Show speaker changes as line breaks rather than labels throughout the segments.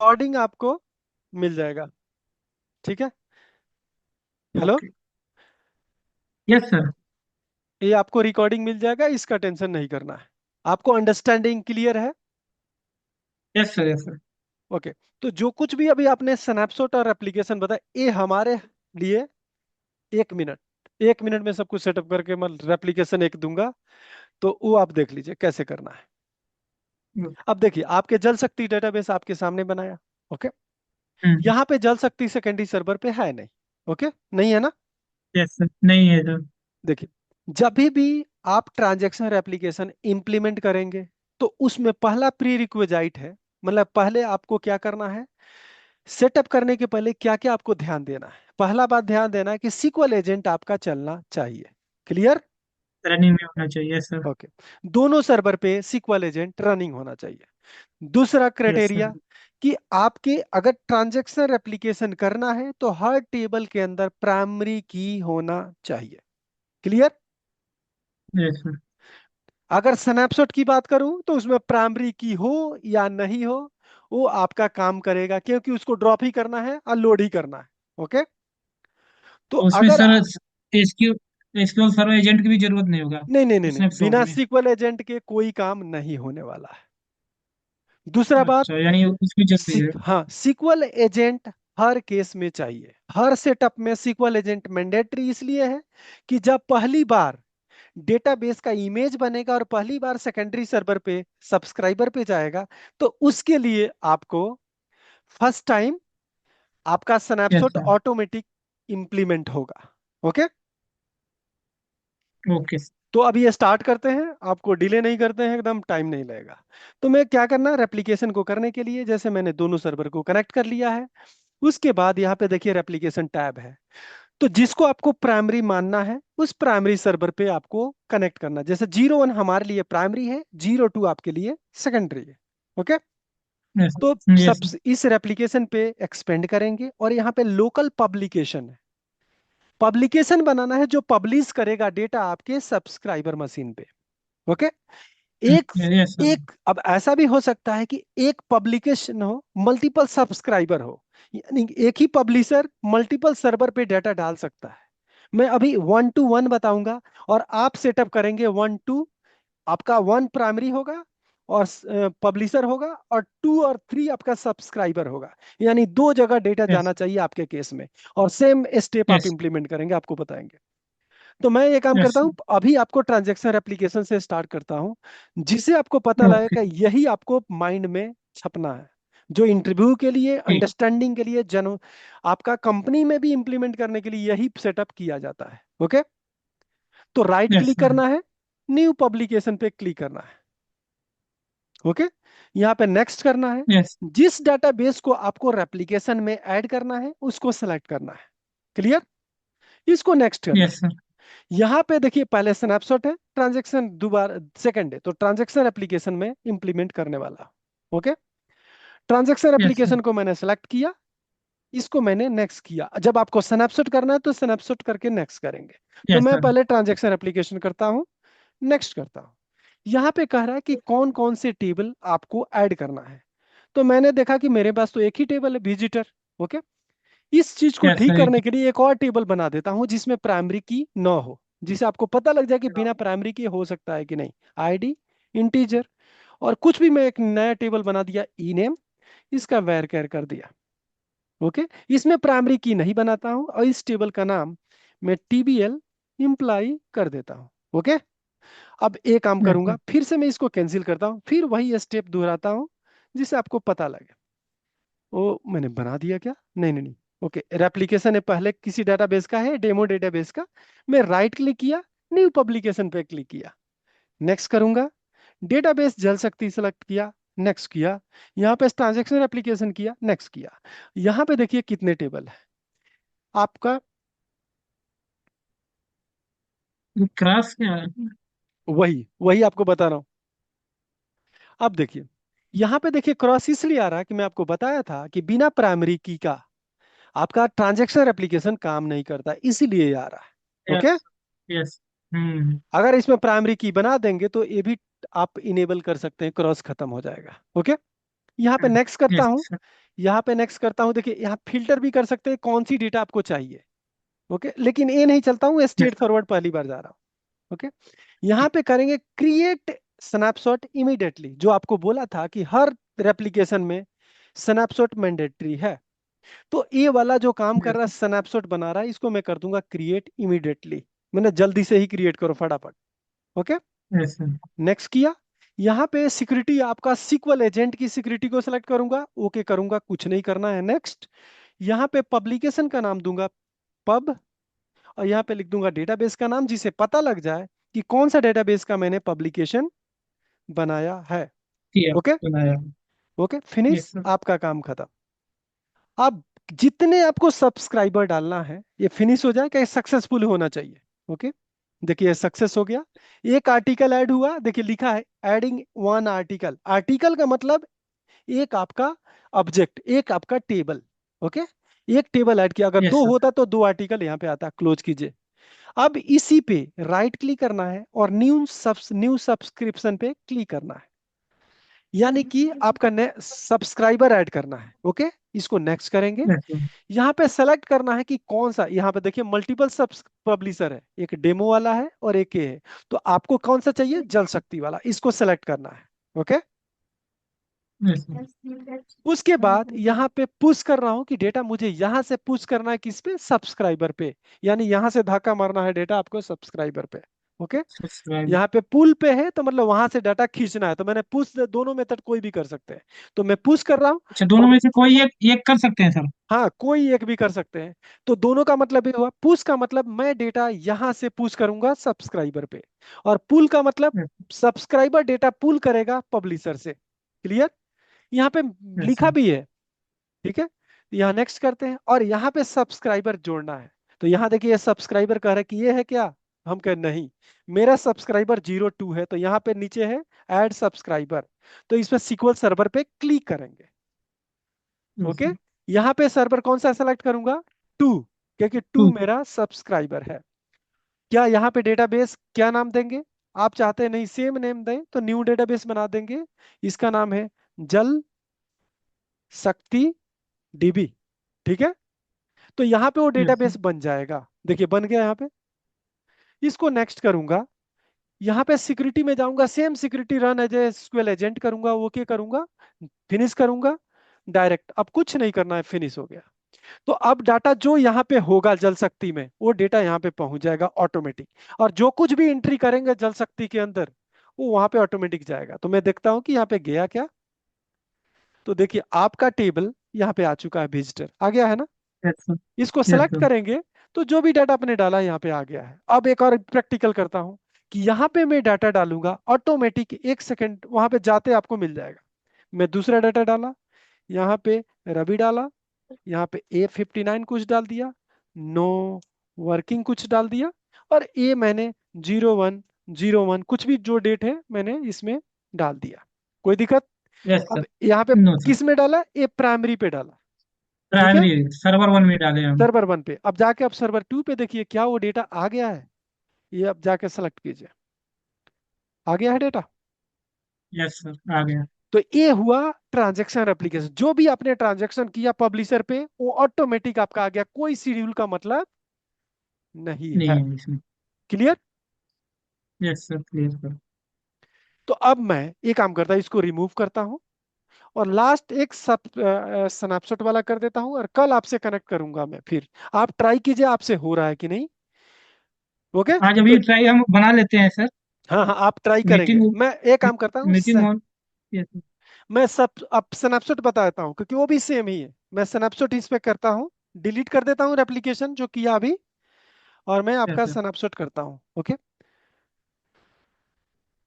Recording आपको मिल जाएगा। ठीक है। हेलो।
ओके। Yes sir.
ये आपको रिकॉर्डिंग मिल जाएगा, इसका टेंशन नहीं करना है। आपको अंडरस्टैंडिंग क्लियर है?
Yes sir. Yes sir.
Okay. तो जो कुछ भी अभी आपने स्नैपशॉट और एप्लीकेशन बताया, ये हमारे लिए 1 मिनट, 1 मिनट में सब कुछ सेटअप करके मैं रेप्लिकेशन एक दूंगा। तो वो आप देख लीजिए कैसे करना है। अब देखिए, आपके जल शक्ति डेटाबेस आपके सामने बनाया। ओके।
हम्म।
यहाँ पे जल शक्ति सेकेंडरी सर्वर पे है नहीं। ओके, नहीं है ना?
यस सर, नहीं है सर।
देखिए, जब भी आप ट्रांजैक्शन एप्लीकेशन इंप्लीमेंट करेंगे, तो उसमें पहला प्री रिक्विजाइट है, मतलब पहले आपको क्या करना है, सेटअप करने के पहले क्या क्या आपको ध्यान देना है। पहला बात ध्यान देना है कि सीक्वल एजेंट आपका चलना चाहिए। क्लियर?
रनिंग में होना चाहिए सर।
ओके। दोनों सर्वर पे सीक्वल एजेंट रनिंग होना चाहिए। दूसरा
यस सर।
क्राइटेरिया कि आपके अगर ट्रांजैक्शन एप्लीकेशन करना है तो हर टेबल के अंदर प्राइमरी की होना चाहिए। क्लियर?
Yes sir.
अगर स्नैपशॉट की बात करूं तो उसमें प्राइमरी की हो या नहीं हो, वो आपका काम करेगा, क्योंकि उसको ड्रॉप ही करना है और लोड ही करना है। ओके। तो
उसमें
अगर
sir SQ SQL server agent की भी जरूरत नहीं होगा
नहीं नहीं नहीं नहीं,
स्नैपशॉट
बिना
में।
सीक्वल एजेंट के कोई काम नहीं होने वाला है। दूसरा बात,
अच्छा, यानी उसकी जल्दी है।
हाँ, सीक्वल एजेंट हर केस में चाहिए। हर सेटअप में सीक्वल एजेंट मैंडेटरी इसलिए है कि जब पहली बार डेटाबेस का इमेज बनेगा और पहली बार सेकेंडरी सर्वर पे सब्सक्राइबर पे जाएगा, तो उसके लिए आपको फर्स्ट टाइम आपका
yes
snapshot
sir.
Automatic implement होगा। ओके।
ओके।
तो अब ये स्टार्ट करते हैं, आपको डिले नहीं करते हैं, एकदम टाइम नहीं लगेगा। तो मैं क्या करना है, रेप्लिकेशन को करने के लिए जैसे मैंने दोनों सर्वर को कनेक्ट कर लिया है, उसके बाद यहाँ पे देखिए रेप्लिकेशन टैब है। तो जिसको आपको प्राइमरी मानना है उस प्राइमरी सर्वर पे आपको कनेक्ट करना है। जैसे 01 हमारे लिए प्राइमरी है, 02 आपके लिए सेकेंडरी है। ओके।
यस
तो
यस
सब इस रेप्लिकेशन पे एक्सपेंड करेंगे और यहाँ पे लोकल पब्लिकेशन है। पब्लिकेशन बनाना है जो पब्लिश करेगा डेटा आपके सब्सक्राइबर मशीन पे। ओके। एक
यस सर।
एक अब ऐसा भी हो सकता है कि एक पब्लिकेशन हो, मल्टीपल सब्सक्राइबर हो, यानी एक ही पब्लिशर मल्टीपल सर्वर पे डाटा डाल सकता है। मैं अभी 1 to 1 बताऊंगा और आप सेटअप करेंगे 1 to, आपका 1 प्राइमरी होगा और पब्लिशर होगा, और 2 और 3 आपका सब्सक्राइबर होगा। यानी दो जगह डेटा
यस
जाना चाहिए आपके केस में, और सेम स्टेप आप
यस
इंप्लीमेंट करेंगे, आपको बताएंगे। तो मैं ये काम
यस
करता हूं, अभी आपको ट्रांजैक्शन एप्लीकेशन से स्टार्ट करता हूं, जिसे आपको पता
ओके।
लगेगा यही आपको माइंड में छपना है, जो इंटरव्यू के लिए,
ठीक।
अंडरस्टैंडिंग के लिए, जन आपका कंपनी में भी इंप्लीमेंट करने के लिए यही सेटअप किया जाता है। ओके। तो राइट
यस
क्लिक
सर।
करना है, न्यू पब्लिकेशन पे क्लिक करना है। ओके। यहाँ पे नेक्स्ट करना है।
यस
जिस डेटाबेस को आपको रेप्लिकेशन में ऐड करना है उसको सेलेक्ट करना है। क्लियर? इसको नेक्स्ट करना है।
Yes sir.
यहाँ पे देखिए, पहले स्नैपशॉट है, ट्रांजैक्शन दोबारा सेकंड है, तो ट्रांजैक्शन एप्लीकेशन में इंप्लीमेंट करने वाला। Okay. Transaction
yes sir.
Application को मैंने सेलेक्ट किया, इसको मैंने नेक्स्ट किया। जब आपको स्नैपशॉट करना है तो स्नैपशॉट करके नेक्स्ट करेंगे। तो
यस
मैं
सर।
पहले ट्रांजैक्शन एप्लीकेशन करता हूँ, नेक्स्ट करता हूँ। यहाँ पे कह रहा है कि कौन कौन से टेबल आपको ऐड करना है। तो मैंने देखा कि मेरे पास तो एक ही टेबल है, विजिटर। ओके। इस चीज को
यस
ठीक
सर।
करने के लिए एक और टेबल बना देता हूं जिसमें प्राइमरी की न हो, जिसे आपको पता लग जाए कि बिना प्राइमरी की हो सकता है कि नहीं। आईडी, इंटीजर, और कुछ भी, मैं एक नया टेबल बना दिया, ई नेम, इसका वैर कैर कर दिया। ओके। इसमें प्राइमरी की नहीं बनाता हूं और इस टेबल का नाम मैं टीबीएल इम्प्लाई कर देता हूं। ओके। अब एक काम
यस
करूंगा,
सर।
फिर से मैं इसको कैंसिल करता हूं, फिर वही स्टेप दोहराता हूं जिससे आपको पता लगे। ओ, मैंने बना दिया क्या? नहीं नहीं नहीं। ओके, रेप्लिकेशन है पहले किसी डेटाबेस का है, डेमो डेटाबेस का। मैं राइट क्लिक किया, न्यू पब्लिकेशन पे क्लिक किया, नेक्स्ट करूंगा। डेटाबेस जल शक्ति सेलेक्ट किया, नेक्स्ट किया। यहाँ पे ट्रांजैक्शन एप्लीकेशन किया, नेक्स्ट किया। यहाँ पे देखिए कितने टेबल है आपका।
क्रॉस क्या है?
वही वही आपको बता रहा हूँ। अब देखिए, यहाँ पे देखिए क्रॉस इसलिए आ रहा है कि मैं आपको बताया था कि बिना प्राइमरी की का आपका ट्रांजैक्शन एप्लीकेशन काम नहीं करता, इसीलिए आ रहा है। ओके।
Yes yes. हम्म।
अगर इसमें प्राइमरी की बना देंगे तो ये भी आप इनेबल कर सकते हैं, क्रॉस खत्म हो जाएगा। ओके। यहाँ पे नेक्स्ट करता
यस
हूँ।
सर।
यहाँ पे नेक्स्ट करता हूँ, देखिए यहाँ फिल्टर भी कर सकते हैं कौन सी डेटा आपको चाहिए। ओके, लेकिन ये नहीं चलता हूँ,
Yes,
स्ट्रेट फॉरवर्ड पहली बार जा रहा हूँ। ओके, यहाँ
ठीक।
पे करेंगे क्रिएट स्नैपशॉट इमीडिएटली, जो आपको बोला था कि हर रेप्लिकेशन में स्नैपशॉट मैंडेटरी है। तो ये वाला जो काम कर
Yes,
रहा है स्नैपशॉट बना रहा है, इसको मैं कर दूंगा क्रिएट इमीडिएटली। मैंने जल्दी से ही क्रिएट करो फटाफट। Okay,
yes, sir.
नेक्स्ट किया। यहाँ पे सिक्योरिटी आपका सिक्वल एजेंट की सिक्योरिटी को सेलेक्ट करूंगा, ओके करूंगा, कुछ नहीं करना है, नेक्स्ट। यहाँ पे पब्लिकेशन का नाम दूंगा पब, और यहाँ पे लिख दूंगा डेटाबेस का नाम, जिसे पता लग जाए कि कौन सा डेटाबेस का मैंने पब्लिकेशन बनाया है।
किया,
ओके,
बनाया।
Okay finish,
yes sir.
आपका काम खत्म। अब जितने आपको सब्सक्राइबर डालना है ये फिनिश हो जाए, क्या सक्सेसफुल होना चाहिए। ओके, देखिए सक्सेस हो गया। एक आर्टिकल ऐड हुआ, देखिए लिखा है एडिंग वन आर्टिकल। आर्टिकल का मतलब एक आपका ऑब्जेक्ट, एक आपका टेबल। ओके, एक टेबल ऐड किया, अगर
यस
दो
सर।
होता तो दो आर्टिकल यहाँ पे आता, क्लोज कीजिए। अब इसी पे राइट क्लिक करना है और न्यू सब्सक्रिप्शन पे क्लिक करना है, यानी कि आपका सब्सक्राइबर ऐड करना है। ओके, इसको नेक्स्ट करेंगे।
Yes sir.
यहाँ पे सेलेक्ट करना है कि कौन सा, यहाँ पे देखिए मल्टीपल सब पब्लिशर है, एक डेमो वाला है और एक ये है। तो आपको कौन सा चाहिए, जल शक्ति वाला, इसको सेलेक्ट करना है। Okay,
yes sir.
उसके बाद यहाँ पे पुश कर रहा हूँ कि डेटा मुझे यहाँ से पुश करना है, किस पे, सब्सक्राइबर पे। यानी यहाँ से धक्का मारना है डेटा आपको सब्सक्राइबर पे। Okay,
subscribe.
यहाँ पे पुल पे है तो मतलब वहां से डाटा खींचना है, तो मैंने पुश, दोनों मेथड कोई भी कर सकते हैं, तो मैं पुश कर रहा हूँ।
अच्छा, दोनों
और
में से कोई एक एक कर सकते हैं सर?
हाँ, कोई एक भी कर सकते हैं। तो दोनों का मतलब ये हुआ, पुश का मतलब मैं डेटा यहां से पुश करूंगा सब्सक्राइबर पे, और पुल का मतलब
यस।
सब्सक्राइबर डेटा पुल करेगा पब्लिशर से। क्लियर, यहाँ पे
यस
लिखा
सर।
भी है। ठीक है, यहाँ नेक्स्ट करते हैं और यहाँ पे सब्सक्राइबर जोड़ना है। तो यहाँ देखिए ये सब्सक्राइबर कह रहा है कि ये है क्या, हम कह नहीं, मेरा सब्सक्राइबर 02 है, तो यहाँ पे नीचे है ऐड सब्सक्राइबर। तो इस पे SQL सर्वर पे क्लिक करेंगे।
Yes
okay,
sir.
यहाँ पे सर्वर कौन सा सेलेक्ट करूंगा, टू, क्योंकि टू
टू।
मेरा सब्सक्राइबर है। क्या यहाँ पे डेटाबेस क्या नाम देंगे, आप चाहते हैं नहीं सेम नेम दें तो न्यू डेटाबेस बना देंगे, इसका नाम है जल शक्ति डीबी। ठीक है, तो यहाँ पे वो
यस सर।
डेटाबेस बन जाएगा, देखिए बन गया यहाँ पे। इसको नेक्स्ट करूंगा, यहाँ पे सिक्योरिटी में जाऊंगा, same security run as a SQL agent करूंगा, ओके करूंगा, फिनिश करूंगा डायरेक्ट। अब कुछ नहीं करना है, फिनिश हो गया। तो अब डाटा जो यहाँ पे होगा जल शक्ति में, वो डेटा यहाँ पे पहुंच जाएगा ऑटोमेटिक, और जो कुछ भी एंट्री करेंगे जल शक्ति के अंदर वो वहां पे ऑटोमेटिक जाएगा। तो मैं देखता हूँ कि यहाँ पे गया क्या। तो देखिए आपका टेबल यहाँ पे आ चुका है, विजिटर आ गया है ना।
Yes sir.
इसको
यस
सेलेक्ट
सर।
करेंगे तो जो भी डाटा आपने डाला यहाँ पे आ गया है। अब एक और प्रैक्टिकल करता हूँ कि यहाँ पे मैं डाटा डालूंगा ऑटोमेटिक, 1 सेकंड वहां पे जाते आपको मिल जाएगा। मैं दूसरा डाटा डाला, यहाँ पे रवि डाला, यहाँ पे A59 कुछ डाल दिया, नो वर्किंग कुछ डाल दिया, और ये मैंने 0101 कुछ भी जो डेट है मैंने इसमें डाल दिया। कोई दिक्कत।
यस
अब
सर।
यहाँ पे
नो सर।
किस में डाला, ये प्राइमरी पे डाला। ठीक है,
प्राइमरी सर्वर वन में डाले हम।
सर्वर 1 पे। अब जाके अब सर्वर 2 पे देखिए क्या वो डेटा आ गया है, ये अब जाके सेलेक्ट कीजिए, आ गया है डेटा।
यस सर, आ गया।
तो ये हुआ ट्रांजैक्शन एप्लीकेशन, जो भी आपने ट्रांजैक्शन किया पब्लिशर पे वो ऑटोमेटिक आपका आ गया, कोई शेड्यूल का मतलब नहीं
नहीं
है।
है इसमें।
Clear.
Yes sir, clear sir.
तो अब मैं ये काम करता हूं, इसको रिमूव करता हूं और लास्ट एक सब स्नैपशॉट वाला कर देता हूं, और कल आपसे कनेक्ट करूंगा मैं फिर। आप ट्राई कीजिए आपसे हो रहा है कि नहीं। ओके,
आज
तो
अभी ट्राई हम बना लेते हैं सर।
हाँ हाँ आप ट्राई करेंगे,
मीटिंग।
मैं एक काम करता हूँ,
मीटिंग ऑन। Yes sir.
मैं सब अब स्नैपशॉट बता देता हूँ क्योंकि वो भी सेम ही है। मैं स्नैपशॉट इस पे करता हूँ, डिलीट कर देता हूँ एप्लीकेशन जो किया अभी, और मैं
यस
आपका
सर।
स्नैपशॉट करता हूँ। ओके,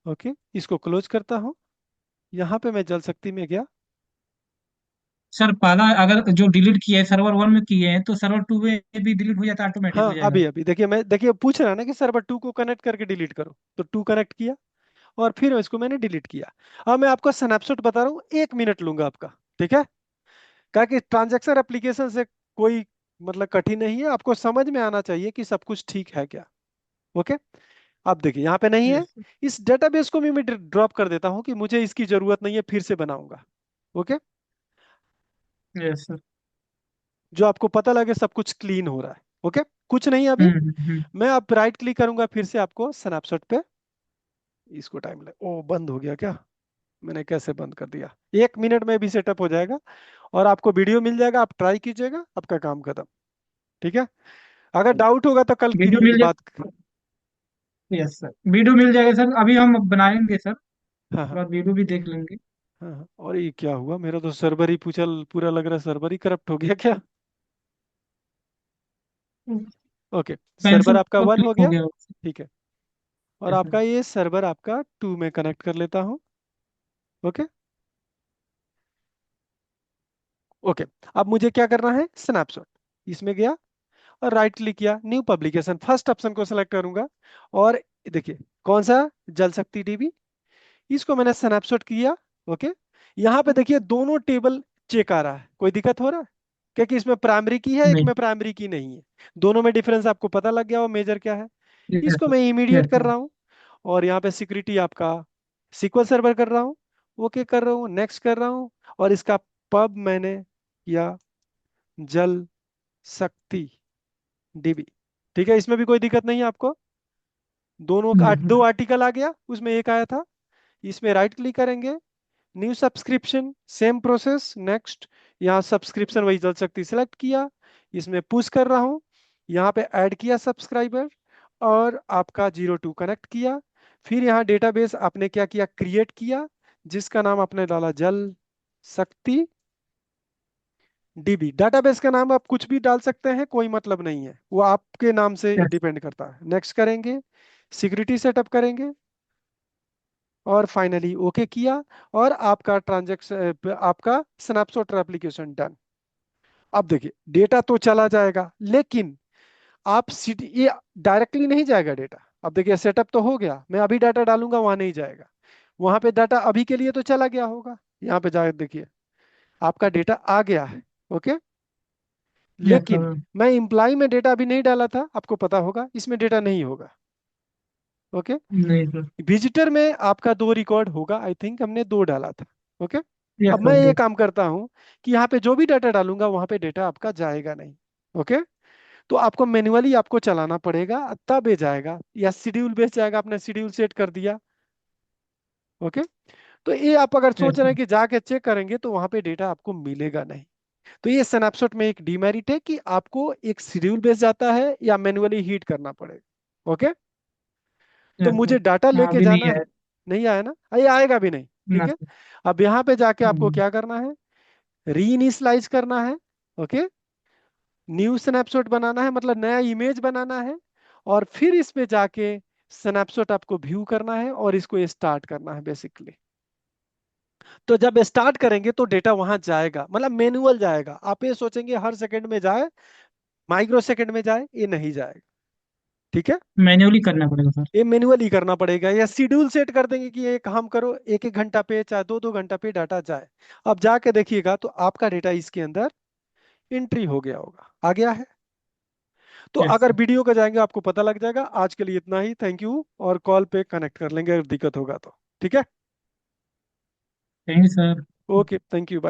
ओके इसको क्लोज करता हूँ। यहाँ पे मैं जल शक्ति में गया।
सर पहला अगर जो डिलीट किए हैं सर्वर वन में किए हैं तो सर्वर टू में भी डिलीट हो जाता है, ऑटोमेटिक हो
हाँ
जाएगा?
अभी अभी देखिए, मैं देखिए पूछ रहा ना कि सर्वर 2 को कनेक्ट करके डिलीट करो, तो 2 कनेक्ट किया और फिर इसको मैंने डिलीट किया। अब मैं आपको स्नैपशॉट बता रहा हूँ, 1 मिनट लूंगा आपका। ठीक है, कहा कि ट्रांजैक्शन एप्लीकेशन से कोई मतलब कठिन नहीं है, आपको समझ में आना चाहिए कि सब कुछ ठीक है क्या। ओके, अब देखिए यहाँ पे नहीं है।
यस।
इस डेटाबेस को भी मैं ड्रॉप कर देता हूँ कि मुझे इसकी जरूरत नहीं है, फिर से बनाऊंगा। Okay,
yes sir.
जो आपको पता लगे सब कुछ क्लीन हो रहा है। ओके, कुछ नहीं अभी। मैं अब राइट क्लिक करूंगा फिर से आपको स्नैपशॉट पे। इसको टाइम ले, ओ बंद हो गया क्या? मैंने कैसे बंद कर दिया? 1 मिनट में भी सेटअप हो जाएगा और आपको वीडियो मिल जाएगा, आप ट्राई कीजिएगा, आपका काम खत्म। ठीक है, अगर डाउट होगा तो कल की
वीडियो मिल
बात।
जाए। यस सर, वीडियो मिल जाएगा सर, अभी हम बनाएंगे सर,
हाँ
उसके
हाँ।
बाद वीडियो भी देख लेंगे।
हाँ हाँ। और ये क्या हुआ, मेरा तो सर्वर ही पूछा, पूरा लग रहा है सर्वर ही करप्ट हो गया क्या? ओके, सर्वर
कैंसिल
आपका
मतलब
1
क्लिक
हो
हो
गया।
गया।
ठीक है, और
यस सर।
आपका ये सर्वर आपका 2 में कनेक्ट कर लेता हूँ। ओके। ओके, अब मुझे क्या करना है, स्नैपशॉट। इसमें गया और राइट क्लिक किया, न्यू पब्लिकेशन, फर्स्ट ऑप्शन को सेलेक्ट करूंगा। और देखिए, कौन सा, जल शक्ति डीबी। इसको मैंने स्नैपशॉट किया। ओके, यहाँ पे देखिए दोनों टेबल चेक आ रहा है, कोई दिक्कत हो रहा है? क्योंकि इसमें प्राइमरी की है, एक
नहीं।
में प्राइमरी की नहीं है। दोनों में डिफरेंस आपको पता लग गया वो मेजर क्या है।
यस
इसको
सर।
मैं इमीडिएट
यस
कर
सर।
रहा हूँ। और यहाँ पे सिक्योरिटी आपका SQL सर्वर कर रहा हूँ। ओके कर रहा हूँ, नेक्स्ट कर रहा हूँ। और इसका पब मैंने किया जल शक्ति डीबी। ठीक है, इसमें भी कोई दिक्कत नहीं है आपको। दोनों का
नहीं
दो
सर।
आर्टिकल आ गया, उसमें एक आया था। इसमें राइट क्लिक करेंगे, new subscription, same process, next. यहाँ सब्सक्रिप्शन वही जल शक्ति सेलेक्ट किया, इसमें पुश कर रहा हूँ। यहाँ पे ऐड किया सब्सक्राइबर और आपका 02 कनेक्ट किया। फिर यहाँ डेटाबेस आपने क्या किया, क्रिएट किया, जिसका नाम आपने डाला जल शक्ति डीबी। डेटाबेस का नाम आप कुछ भी डाल सकते हैं, कोई मतलब नहीं है, वो आपके नाम से
यस।
डिपेंड करता है। नेक्स्ट करेंगे, सिक्योरिटी सेटअप करेंगे और फाइनली ओके किया। और आपका ट्रांजेक्शन, आपका स्नैपशॉट एप्लीकेशन डन। अब देखिए डेटा तो चला जाएगा, लेकिन आप सिटी, ये डायरेक्टली नहीं जाएगा डेटा। अब देखिए सेटअप तो हो गया, मैं अभी डाटा डालूंगा वहां नहीं जाएगा। वहां पे डाटा अभी के लिए तो चला गया होगा। यहाँ पे जाकर देखिए आपका डेटा आ गया है। ओके,
यस
लेकिन
सर।
मैं इम्प्लाई में डेटा अभी नहीं डाला था, आपको पता होगा इसमें डेटा नहीं होगा। ओके,
नहीं सर।
विजिटर में आपका 2 रिकॉर्ड होगा, आई थिंक हमने 2 डाला था। ओके,
यस
अब
सर,
मैं ये
दो।
काम करता हूँ कि यहाँ पे जो भी डाटा डालूंगा वहां पे डेटा आपका जाएगा नहीं। ओके, तो आपको मैन्युअली आपको चलाना पड़ेगा, तब ये जाएगा, या शेड्यूल बेस जाएगा, आपने शेड्यूल सेट कर दिया। ओके, तो ये आप अगर
यस
सोच रहे
सर।
हैं कि जाके चेक करेंगे तो वहां पे डेटा आपको मिलेगा नहीं। तो ये स्नैपशॉट में एक डीमेरिट है कि आपको एक शेड्यूल बेस जाता है या मैन्युअली हीट करना पड़ेगा। ओके, तो
यस
मुझे
सर।
डाटा
हाँ,
लेके
अभी नहीं
जाना है।
आया।
नहीं आया ना, ये आएगा भी नहीं। ठीक
ना
है,
सर।
अब यहाँ पे जाके आपको
हम्म।
क्या करना है, रीइनिशियलाइज करना है। ओके, न्यू स्नैपशॉट बनाना है, मतलब नया इमेज बनाना है। और फिर इस पे जाके स्नैपशॉट आपको व्यू करना है और इसको स्टार्ट करना है बेसिकली। तो जब स्टार्ट करेंगे तो डेटा वहां जाएगा, मतलब मैनुअल जाएगा। आप ये सोचेंगे हर सेकंड में जाए, माइक्रो सेकंड में जाए, ये नहीं जाएगा। ठीक है,
मैन्युअली करना पड़ेगा सर।
ये मैनुअली करना पड़ेगा, या शेड्यूल सेट कर देंगे कि ये काम करो, 1 1 घंटा पे चाहे 2 2 घंटा पे डाटा जाए। अब जाके देखिएगा तो आपका डेटा इसके अंदर एंट्री हो गया होगा, आ गया है। तो
यस
अगर
सर।
वीडियो का जाएंगे आपको पता लग जाएगा। आज के लिए इतना ही, थैंक यू। और कॉल पे कनेक्ट कर लेंगे अगर दिक्कत होगा तो। ठीक है,
thank you sir.
Okay, thank you, bye.